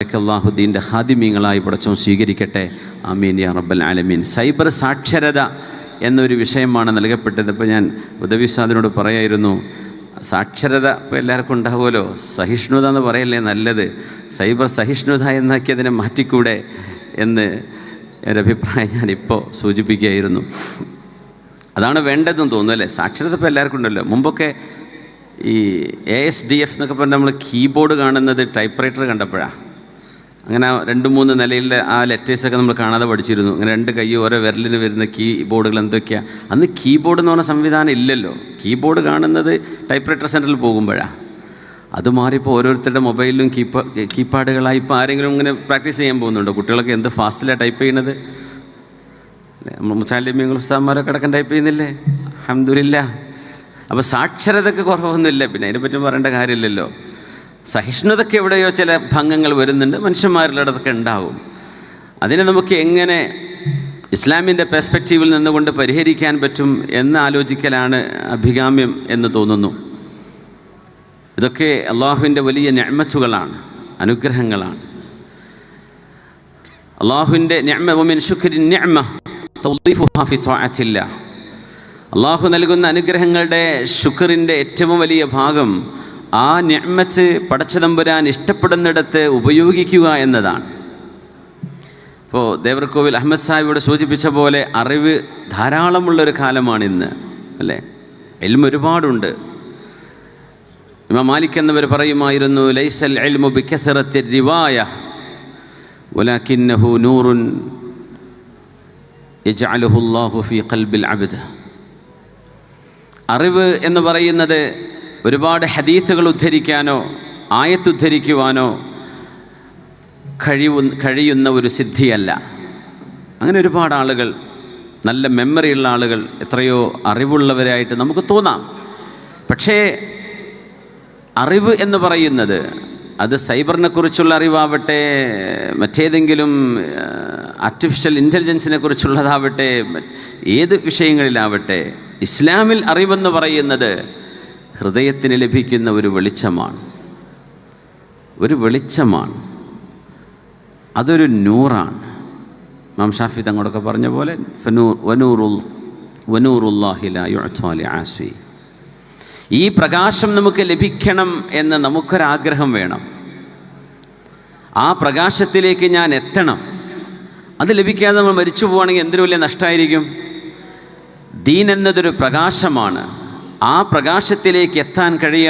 അള്ളാഹുദ്ദീൻ്റെ ഹാദിമീങ്ങളായി പടച്ചോൻ സ്വീകരിക്കട്ടെ. ആമീൻ യാ റബ്ബൽ ആലമീൻ. സൈബർ സാക്ഷരത എന്നൊരു വിഷയമാണ് നൽകപ്പെട്ടത്. ഇപ്പോൾ ഞാൻ ഉദവി സാദിനോട് പറയായിരുന്നു, സാക്ഷരത ഇപ്പോൾ എല്ലാവർക്കും ഉണ്ടാവുമല്ലോ, സഹിഷ്ണുത എന്ന് പറയല്ലേ നല്ലത്, സൈബർ സഹിഷ്ണുത എന്നാക്കി അതിനെ മാറ്റിക്കൂടെ എന്ന് ഒരഭിപ്രായം ഞാനിപ്പോൾ സൂചിപ്പിക്കുകയായിരുന്നു. അതാണ് വേണ്ടതെന്ന് തോന്നുന്നു അല്ലേ. സാക്ഷരത ഇപ്പോൾ എല്ലാവർക്കും ഉണ്ടല്ലോ. മുമ്പൊക്കെ ഈ ASDF എന്നൊക്കെ പറഞ്ഞാൽ നമ്മൾ കീബോർഡ് കാണുന്നത് ടൈപ്പ് റൈറ്റർ കണ്ടപ്പോഴാണ്. അങ്ങനെ 2-3 നിലയിലെ ആ ലെറ്റേഴ്സൊക്കെ നമ്മൾ കാണാതെ പഠിച്ചിരുന്നു. അങ്ങനെ 2 കൈ ഓരോ വിരലിന് വരുന്ന കീബോർഡുകൾ എന്തൊക്കെയാണ്. അന്ന് കീബോർഡ് എന്ന് പറഞ്ഞ സംവിധാനം ഇല്ലല്ലോ. കീബോർഡ് കാണുന്നത് ടൈപ്പ് റൈറ്റർ സെൻറ്ററിൽ പോകുമ്പോഴാണ്. അത് മാറിപ്പോൾ ഓരോരുത്തരുടെ മൊബൈലിലും കീപാഡുകളായി. ഇപ്പോൾ ആരെങ്കിലും ഇങ്ങനെ പ്രാക്ടീസ് ചെയ്യാൻ പോകുന്നുണ്ടോ? കുട്ടികളൊക്കെ എന്ത് ഫാസ്റ്റിലാണ് ടൈപ്പ് ചെയ്യുന്നത്. നമ്മൾ മുച്ചാലിമ്യങ്ങളും ഉസ്താദന്മാരൊക്കെ അടക്കം ടൈപ്പ് ചെയ്യുന്നില്ലേ? അൽഹംദുലില്ലാഹ്. അപ്പോൾ സാക്ഷരതയ്ക്ക് കുറവൊന്നുമില്ല. പിന്നെ അതിനെപ്പറ്റി പറയേണ്ട കാര്യമില്ലല്ലോ. സഹിഷ്ണുതയ്ക്ക് എവിടെയോ ചില ഭംഗങ്ങൾ വരുന്നുണ്ട്, മനുഷ്യന്മാരുടെ അടുത്തൊക്കെ ഉണ്ടാവും. അതിനെ നമുക്ക് എങ്ങനെ ഇസ്ലാമിൻ്റെ പെർസ്പെക്റ്റീവിൽ നിന്നുകൊണ്ട് പരിഹരിക്കാൻ പറ്റും എന്ന് ആലോചിക്കലാണ് അഭികാമ്യം എന്ന് തോന്നുന്നു. ഇതൊക്കെ അള്ളാഹുവിൻ്റെ വലിയ നിഅ്മത്തുകളാണ്, അനുഗ്രഹങ്ങളാണ്. അള്ളാഹുവിൻ്റെ നിഅ്മ വമിൻ ശുക്രി നിഅ്മ തൗദീഫുഹാ ഫി ത്വാഅത്തില്ലാഹ്. അള്ളാഹു നൽകുന്ന അനുഗ്രഹങ്ങളുടെ ശുക്റിൻ്റെ ഏറ്റവും വലിയ ഭാഗം ആ നിഅ്മത്ത് പടച്ചതമ്പുരാൻ ഇഷ്ടപ്പെടുന്നിടത്ത് ഉപയോഗിക്കുക എന്നതാണ്. ഇപ്പോൾ ദേവർകോവിൽ അഹമ്മദ് സാഹിബിവിടെ സൂചിപ്പിച്ച പോലെ അറിവ് ധാരാളമുള്ളൊരു കാലമാണിന്ന് അല്ലേ. ഇൽമ് ഒരുപാടുണ്ട്. ഇമാം മാലിക് എന്നവർ പറയുമായിരുന്നു, ലൈസൽ ഇൽമു ബികസറത്തി റിവായ വലാകിന്നഹു നൂറുൻ യജ്അലുഹു അല്ലാഹു ഫീ ഖൽബിൽ അബ്ദ്. അറിവ് എന്ന് പറയുന്നത് ഒരുപാട് ഹദീസുകൾ ഉദ്ധരിക്കാനോ ആയത്തുദ്ധരിക്കുവാനോ കഴിയുന്ന ഒരു സിദ്ധിയല്ല. അങ്ങനെ ഒരുപാട് ആളുകൾ, നല്ല മെമ്മറിയുള്ള ആളുകൾ, എത്രയോ അറിവുള്ളവരായിട്ട് നമുക്ക് തോന്നാം. പക്ഷേ അറിവ് എന്ന് പറയുന്നത് അത് സൈബറിനെ കുറിച്ചുള്ള അറിവാവട്ടെ, മറ്റേതെങ്കിലും ആർട്ടിഫിഷ്യൽ ഇൻ്റലിജൻസിനെ കുറിച്ചുള്ളതാവട്ടെ, ഏത് വിഷയങ്ങളിലാവട്ടെ, ഇസ്ലാമിൽ അറിവെന്ന് പറയുന്നത് ഹൃദയത്തിന് ലഭിക്കുന്ന ഒരു വെളിച്ചമാണ്. ഒരു വെളിച്ചമാണ്, അതൊരു നൂറാണ്. ഇമാം ഷാഫി തങ്ങളൊക്കെ പറഞ്ഞ പോലെ വനൂറുല്ലാഹി ലാ യുഅ്താ ലിആസി. ഈ പ്രകാശം നമുക്ക് ലഭിക്കണം എന്ന് നമുക്കൊരാഗ്രഹം വേണം. ആ പ്രകാശത്തിലേക്ക് ഞാൻ എത്തണം. അത് ലഭിക്കാതെ നമ്മൾ മരിച്ചു പോവുകയാണെങ്കിൽ എന്തൊരു വലിയ നഷ്ടമായിരിക്കും. ദീൻ എന്നതൊരു പ്രകാശമാണ്. ആ പ്രകാശത്തിലേക്ക് എത്താൻ കഴിയാതെ